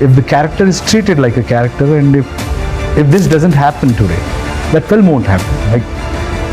if the character is treated like a character, and if this doesn't happen today, that film won't happen. Like,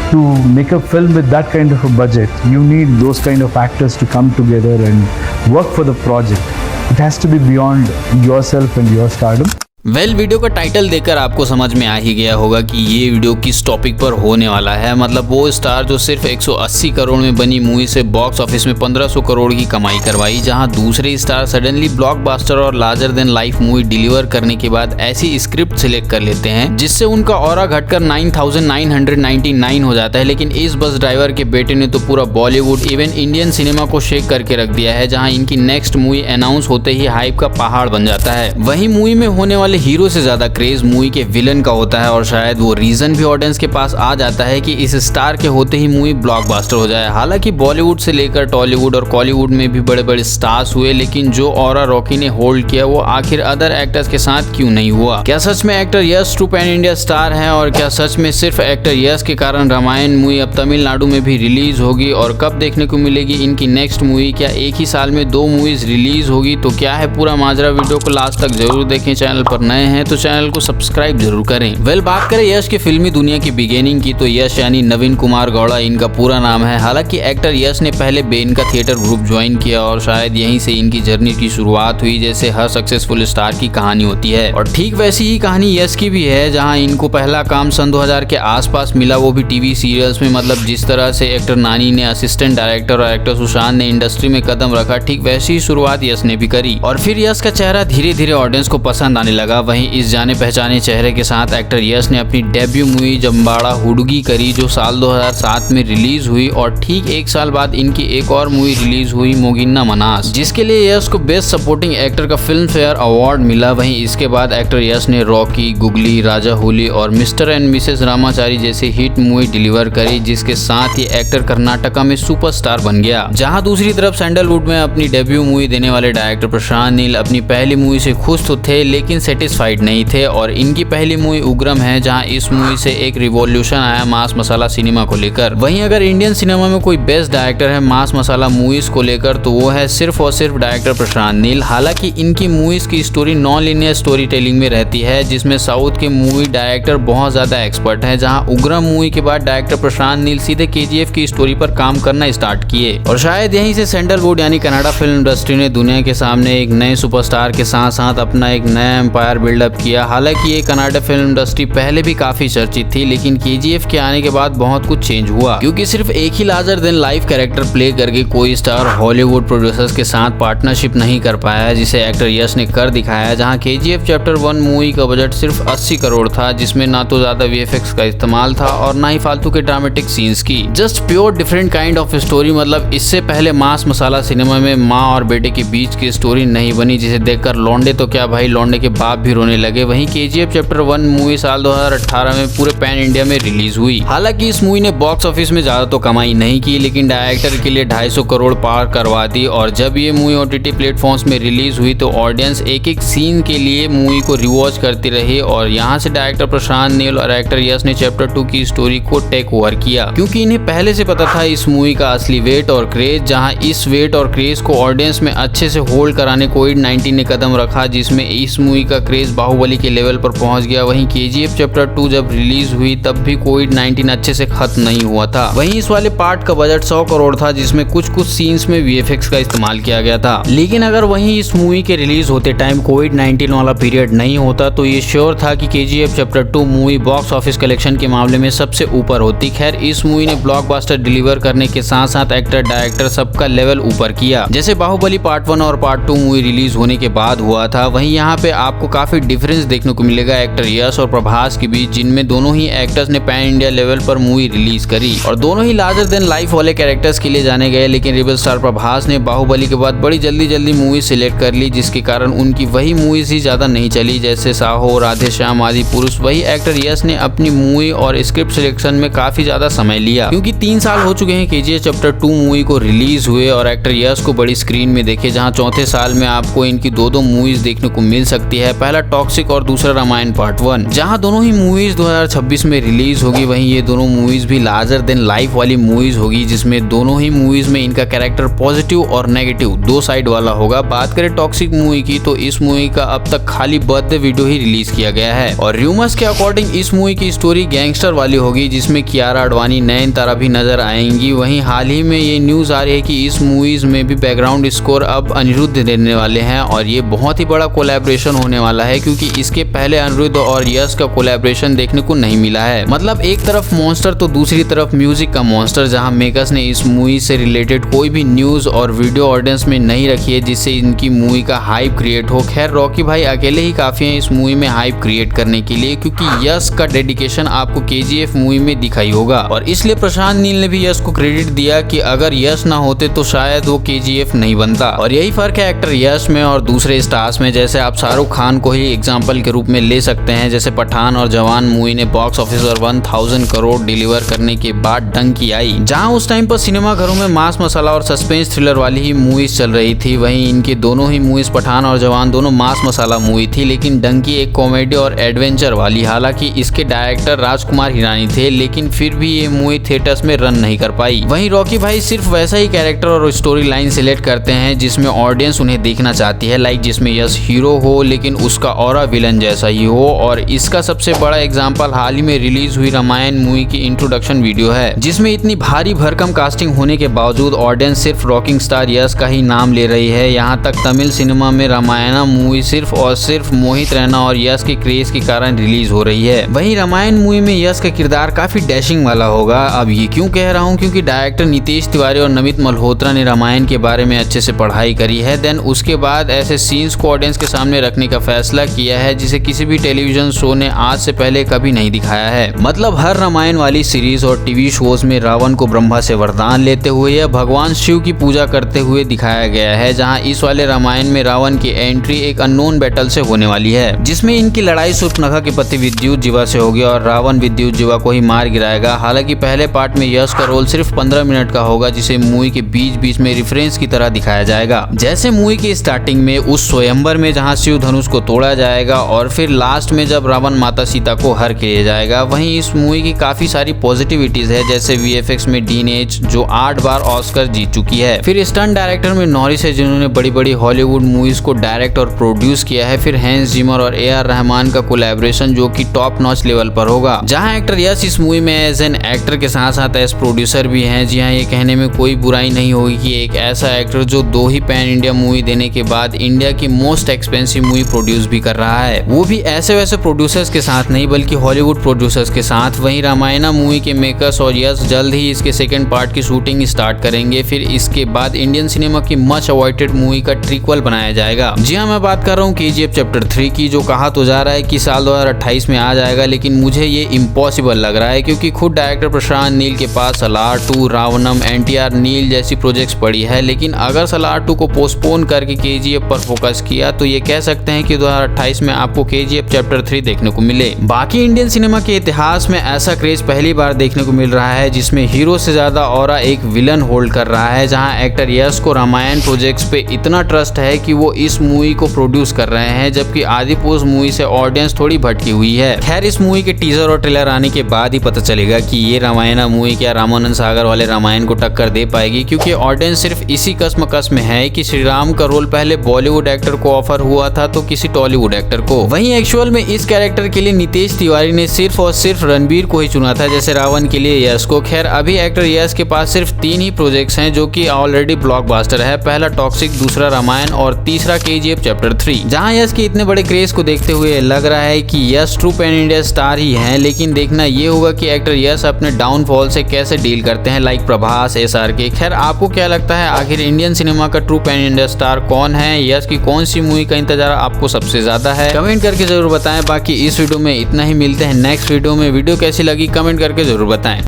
to make a film with that kind of a budget, you need those kind of actors to come together and work for the project. It has to be beyond yourself and your stardom. Video का title देखकर आपको समझ में आ ही गया होगा कि ये video किस टॉपिक पर होने वाला है। मतलब वो स्टार जो सिर्फ 180 करोड़ में बनी मूवी से बॉक्स ऑफिस में 1500 करोड़ की कमाई करवाई, जहां दूसरे स्टार सडनली ब्लॉकबस्टर और larger than life movie deliver करने के बाद ऐसी स्क्रिप्ट सिलेक्ट कर लेते हैं जिससे उनका ऑरा घटकर 9999 हो जाता है। लेकिन इस बस ड्राइवर के बेटे ने तो पूरा बॉलीवुड इवन इंडियन सिनेमा को शेक करके रख दिया है, जहाँ इनकी नेक्स्ट मूवी अनाउंस होते ही हाइप का पहाड़ बन जाता है। वही मूवी में होने वाले हीरो से ज्यादा क्रेज मूवी के विलन का होता है, और शायद वो रीजन भी ऑडियंस के पास आ जाता है कि इस स्टार के होते ही मूवी ब्लॉकबस्टर हो जाए। हालांकि बॉलीवुड से लेकर टॉलीवुड और कॉलीवुड में भी बड़े बड़े स्टार्स हुए, लेकिन जो ऑरा रॉकी ने होल्ड किया वो आखिर अदर एक्टर्स के साथ क्यों नहीं हुआ? क्या सच में एक्टर यश ट्रू पैन इंडिया स्टार है, और क्या सच में सिर्फ एक्टर यश के कारण रामायण मूवी अब तमिलनाडु में भी रिलीज होगी, और कब देखने को मिलेगी इनकी नेक्स्ट मूवी? क्या एक ही साल में 2 मूवीज रिलीज होगी? तो क्या है पूरा माजरा, वीडियो को लास्ट तक जरूर देखें। चैनल पर नए हैं तो चैनल को सब्सक्राइब जरूर करें। बात करें यश की फिल्मी दुनिया की बिगेनिंग की, तो यश यानी नवीन कुमार गौड़ा इनका पूरा नाम है। हालांकि एक्टर यश ने पहले बेन का थिएटर ग्रुप ज्वाइन किया और शायद यहीं से इनकी जर्नी की शुरुआत हुई, जैसे हर सक्सेसफुल स्टार की कहानी होती है। और ठीक वैसी ही कहानी यश की भी है, जहां इनको पहला काम सन 2000 के आसपास मिला, वो भी टीवी सीरियल्स में। मतलब जिस तरह से एक्टर नानी ने असिस्टेंट डायरेक्टर और एक्टर सुशांत ने इंडस्ट्री में कदम रखा, ठीक वैसी ही शुरुआत यश ने भी करी। और फिर यश का चेहरा धीरे धीरे ऑडियंस को पसंद आने लगा। वहीं इस जाने पहचाने चेहरे के साथ एक्टर यश ने अपनी डेब्यू मूवी जम्बाड़ा हुडगी करी, जो साल 2007 में रिलीज हुई। और ठीक 1 साल बाद इनकी एक और मूवी रिलीज हुई, मोगिन्ना मनास, जिसके लिए यश को बेस्ट सपोर्टिंग एक्टर का फिल्म फेयर अवार्ड मिला। वहीं इसके बाद एक्टर यश ने रॉकी, गुगली, राजा हुली और मिस्टर एंड मिसेस रामाचारी जैसी हिट मूवी डिलीवर करी, जिसके साथ ही एक्टर कर्नाटका में सुपरस्टार बन गया। जहां दूसरी तरफ सैंडलवुड में अपनी डेब्यू मूवी देने वाले डायरेक्टर प्रशांत नील अपनी पहली मूवी से खुश तो थे, लेकिन सेटिस्फाइड नहीं थे। और इनकी पहली मूवी उग्रम है, जहां इस मूवी से एक रिवॉल्यूशन आया मास मसाला सिनेमा को लेकर। वहीं अगर इंडियन सिनेमा में कोई बेस्ट डायरेक्टर है मास मसाला मूवीज को लेकर, तो वो है सिर्फ और सिर्फ डायरेक्टर प्रशांत नील। हालांकि इनकी मूवीज की story non linear story telling में रहती है, जिसमें साउथ के मूवी डायरेक्टर बहुत ज्यादा एक्सपर्ट है। जहां उग्रम मूवी के बाद डायरेक्टर प्रशांत नील सीधे KGF की स्टोरी पर काम करना स्टार्ट किए, और शायद यहीं से सैंडलवुड यानी कनाडा फिल्म इंडस्ट्री ने दुनिया के सामने एक नए सुपरस्टार के साथ साथ अपना एक नया एम्पायर बिल्डअप किया। हालांकि ये कनाडा फिल्म इंडस्ट्री पहले भी काफी चर्चित थी, लेकिन KGF के आने के बाद बहुत कुछ चेंज हुआ, क्योंकि सिर्फ एक ही larger than life character play करके कोई स्टार हॉलीवुड प्रोड्यूसर्स के साथ पार्टनरशिप नहीं कर पाया, जिसे एक्टर यश ने कर दिखाया। जहां KGF चैप्टर 1 मूवी का बजट सिर्फ 80 करोड़ था, जिसमें ना तो ज्यादा VFX का इस्तेमाल था और ना ही फालतू के ड्रामेटिक सीन्स की, just pure different kind of story. मतलब इससे पहले मास मसाला सिनेमा में माँ और बेटे के बीच की स्टोरी नहीं बनी, जिसे देखकर लौंडे तो क्या भाई, लौंडे के बाप भी रोने लगे। वहीं KGF चैप्टर 1 मूवी साल 2018 में पूरे पैन इंडिया में रिलीज हुई। हालांकि इस मूवी ने बॉक्स ऑफिस में ज्यादा तो कमाई नहीं की, लेकिन डायरेक्टर के लिए 250 करोड़ पार करवा दी। और जब ये मूवी OTT प्लेटफॉर्म्स में रिलीज हुई तो ऑडियंस एक एक सीन के लिए मूवी को रिवॉच करती रही, और यहाँ से डायरेक्टर प्रशांत नील और एक्टर यश ने चैप्टर 2 की स्टोरी को टेक ओवर किया, क्योंकि इन्हें पहले से पता था इस मूवी का असली वेट और क्रेज। जहाँ इस वेट और क्रेज को ऑडियंस में अच्छे से होल्ड कराने कोविड-19 ने कदम रखा, जिसमें इस मूवी का क्रेज बाहुबली के लेवल पर पहुंच गया। वहीं KGF चैप्टर 2 जब रिलीज हुई तब भी कोविड-19 अच्छे से खत्म नहीं हुआ था। वहीं इस वाले पार्ट का बजट 100 करोड़ था, जिसमें कुछ सीन्स में VFX का इस्तेमाल किया गया था। लेकिन अगर वहीं इस मूवी के रिलीज होते टाइम कोविड-19 वाला पीरियड नहीं होता, तो ये श्योर था कि KGF chapter 2 movie box office collection के मामले में सबसे ऊपर होती। खैर, इस मूवी ने ब्लॉकबस्टर डिलीवर करने के साथ साथ एक्टर डायरेक्टर सबका लेवल ऊपर किया, जैसे बाहुबली पार्ट 1 और पार्ट 2 मूवी रिलीज होने के बाद हुआ था। वहीं यहाँ पे आपको काफी डिफरेंस देखने को मिलेगा एक्टर यश और प्रभास के बीच, जिनमें दोनों ही एक्टर्स ने पैन इंडिया लेवल पर मूवी रिलीज करी और दोनों ही लार्जर देन लाइफ वाले कैरेक्टर्स के लिए जाने गए। लेकिन रेबल स्टार प्रभास ने बाहुबली के बाद बड़ी जल्दी मूवी सिलेक्ट कर ली, जिसके कारण उनकी वही मूवीज ही ज्यादा नहीं चली, जैसे साहो, राधे श्याम, आदि पुरुष। वही एक्टर यश ने अपनी मूवी और स्क्रिप्ट सिलेक्शन में काफी ज्यादा समय लिया, क्योंकि 3 साल हो चुके हैं KGF चैप्टर 2 मूवी को रिलीज हुए और एक्टर यश को बड़ी स्क्रीन में देखे, जहाँ चौथे साल में आपको इनकी 2 मूवीज देखने को मिल सकती है। पहला टॉक्सिक और दूसरा रामायण पार्ट 1, जहां दोनों ही मूवीज 2026 में रिलीज होगी। वहीं ये दोनों मूवीज भी लार्जर देन लाइफ वाली मूवीज होगी, जिसमें दोनों ही मूवीज में इनका कैरेक्टर पॉजिटिव और नेगेटिव दो साइड वाला होगा। बात करें टॉक्सिक मूवी की तो इस मूवी का अब तक खाली बर्थडे वीडियो ही रिलीज किया गया है और रूमर्स के अकॉर्डिंग इस मूवी की स्टोरी गैंगस्टर वाली होगी, जिसमें कियारा आडवाणी, नयनतारा भी नजर आएंगी। वहीं हाल ही में ये न्यूज आ रही है कि इस मूवीज में भी बैकग्राउंड स्कोर अब अनिरुद्ध देने वाले हैं और ये बहुत ही बड़ा कोलैबोरेशन होने वाला है, क्योंकि इसके पहले अनिरुद्ध और यश का कोलैबोरेशन देखने को नहीं मिला है। मतलब एक तरफ मॉन्स्टर तो दूसरी तरफ म्यूजिक का मॉन्स्टर, जहां मेकर्स ने इस मूवी से रिलेटेड कोई भी न्यूज और वीडियो ऑडियंस में नहीं रखी है, जिससे इनकी मूवी का हाइप क्रिएट हो। खैर रॉकी भाई अकेले ही काफी हैं इस मूवी में हाइप क्रिएट करने के लिए, क्योंकि यश का डेडिकेशन आपको KGF मूवी में दिखाई होगा और इसलिए प्रशांत नील ने भी यश को क्रेडिट दिया कि अगर यश ना होते तो शायद वो KGF नहीं बनता। और यही फर्क है एक्टर यश में और दूसरे स्टार्स में। जैसे आप शाहरुख खान को ही एग्जांपल के रूप में ले सकते हैं, जैसे पठान और जवान मूवी ने बॉक्स ऑफिस पर 1000 करोड़ डिलीवर करने के बाद डंकी आई, जहां उस टाइम पर सिनेमा घरों में मास मसाला और सस्पेंस थ्रिलर वाली ही मूवीज चल रही थी। वहीं इनके दोनों ही मूवीज पठान और जवान दोनों मास मसाला मूवी थी, लेकिन डंकी एक कॉमेडी और एडवेंचर वाली। हालांकि इसके डायरेक्टर राजकुमार हिरानी थे, लेकिन फिर भी ये मूवी थिएटर्स में रन नहीं कर पाई। वहीं रॉकी भाई सिर्फ वैसा ही कैरेक्टर और स्टोरी लाइन सिलेक्ट करते हैं जिसमें ऑडियंस उन्हें देखना चाहती है, लाइक जिसमें यश हीरो हो लेकिन उसका ऑरा विलन जैसा ही हो। और इसका सबसे बड़ा एग्जांपल हाल ही में रिलीज हुई रामायण मूवी की इंट्रोडक्शन वीडियो है, जिसमें इतनी भारी भरकम कास्टिंग होने के बावजूद ऑडियंस सिर्फ रॉकिंग स्टार यश का ही नाम ले रही है। यहाँ तक तमिल सिनेमा में रामायण मूवी सिर्फ और सिर्फ मोहित रैना और यश के क्रेज के कारण रिलीज हो रही है। वहीं रामायण मूवी में यश का किरदार काफी डैशिंग वाला होगा। अब ये क्यों कह रहा हूँ, क्योंकि डायरेक्टर नितेश तिवारी और नमित मल्होत्रा ने रामायण के बारे में अच्छे से पढ़ाई करी है। देन उसके बाद ऐसे सीन्स को ऑडियंस के सामने रखने का फैसला किया है जिसे किसी भी टेलीविजन शो ने आज से पहले कभी नहीं दिखाया है। मतलब हर रामायण वाली सीरीज और टीवी शोज में रावण को ब्रह्मा से वरदान लेते हुए या भगवान शिव की पूजा करते हुए दिखाया गया है, जहां इस वाले रामायण में रावण की एंट्री एक अननोन बैटल से होने वाली है, जिसमें इनकी लड़ाई शूर्पणखा के पति विद्युत जीवा से होगी और रावण विद्युत जीवा को ही मार गिराएगा। हालांकि पहले पार्ट में यश का रोल सिर्फ 15 मिनट का होगा, जिसे मूवी के बीच बीच में रेफरेंस की तरह दिखाया जाएगा। जैसे मूवी की स्टार्टिंग में उस स्वयंवर में जहां शिव धनुष को तोड़ा जाएगा और फिर लास्ट में जब रावण माता सीता को हर के ले जाएगा। वहीं इस मूवी की काफी सारी पॉजिटिविटीज है, जैसे VFX में डीन एच जो 8 बार ऑस्कर जीत चुकी है। फिर स्टंट डायरेक्टर में नॉरिस है, जिन्होंने बड़ी बड़ी हॉलीवुड मूवीज को डायरेक्ट और प्रोड्यूस किया है। फिर हैंस जिमर और AR रहमान का कोलैबोरेशन जो कि टॉप नॉच लेवल पर होगा, जहां एक्टर यश इस मूवी में एज एन एक्टर के साथ साथ एज प्रोड्यूसर भी हैं। जी हाँ, ये कहने में कोई बुराई नहीं होगी कि एक ऐसा एक्टर जो 2 ही पैन इंडिया मूवी देने के बाद इंडिया की मोस्ट एक्सपेंसिव मूवी प्रोड्यूस भी कर रहा है, वो भी ऐसे वैसे प्रोड्यूसर्स के साथ नहीं बल्कि हॉलीवुड प्रोड्यूसर्स के साथ। वहीं रामायण मूवी के मेकर्स और यश जल्द ही इसके सेकंड पार्ट की शूटिंग स्टार्ट करेंगे। फिर इसके बाद इंडियन सिनेमा की मच अवॉइडेड मूवी का ट्रीक्वल बनाया जाएगा। जी हाँ, मैं बात कर रहा हूँ KGF चैप्टर 3 की, जो कहा तो जा रहा है कि साल 2028 में आ जाएगा, लेकिन मुझे ये इम्पॉसिबल लग रहा है, क्योंकि खुद डायरेक्टर प्रशांत नील के पास सलार 2, रावणम, NTR नील जैसी प्रोजेक्ट्स पड़ी है। लेकिन अगर सलार 2 को पोस्टपोन करके KGF पर फोकस किया तो ये कह सकते हैं कि 2028 में आपको KGF चैप्टर 3 देखने को मिले। बाकी इंडियन सिनेमा के इतिहास में ऐसा क्रेज पहली बार देखने को मिल रहा है, जिसमें हीरो से ज्यादा ऑरा एक विलन होल्ड कर रहा है, जहां एक्टर यश को रामायण प्रोजेक्ट्स पे इतना ट्रस्ट है कि वो इस मूवी को प्रोड्यूस कर रहे हैं, जबकि आदिपुरुष मूवी से ऑडियंस थोड़ी भटकी हुई है। खैर इस मूवी के टीजर और ट्रेलर आने के बाद ही पता चलेगा कि ये रामायण मूवी क्या रामानंद सागर वाले रामायण को टक्कर दे पाएगी, क्योंकि ऑडियंस सिर्फ इसी कसमकस में है कि श्री राम का रोल पहले बॉलीवुड एक्टर को ऑफर हुआ था तो किसी टॉलीवुड एक्टर को। वहीं एक्चुअल में इस कैरेक्टर के लिए नितेश तिवारी ने सिर्फ और सिर्फ रणबीर को ही चुना था, जैसे रावण के लिए यश को। खैर अभी एक्टर यश के पास सिर्फ 3 ही प्रोजेक्ट्स हैं जो कि ऑलरेडी ब्लॉकबस्टर है, पहला टॉक्सिक, दूसरा रामायण और तीसरा KGF चैप्टर 3। जहां यश के इतने बड़े क्रेज को देखते हुए लग रहा है कि यश ट्रू पैन इंडिया स्टार ही हैं, लेकिन देखना ये होगा कि एक्टर यश अपने डाउनफॉल से कैसे डील करते हैं, लाइक प्रभास, SRK। खैर आपको क्या लगता है, आखिर इंडियन सिनेमा का ट्रू पैन इंडिया स्टार कौन है? यश की कौन सी मूवी का इंतजार आपको सबसे ज्यादा है? कमेंट करके जरूर बताएं। बाकी इस वीडियो में इतना ही, मिलते हैं नेक्स्ट वीडियो में। वीडियो कैसी लगी कमेंट करके जरूर बताएं।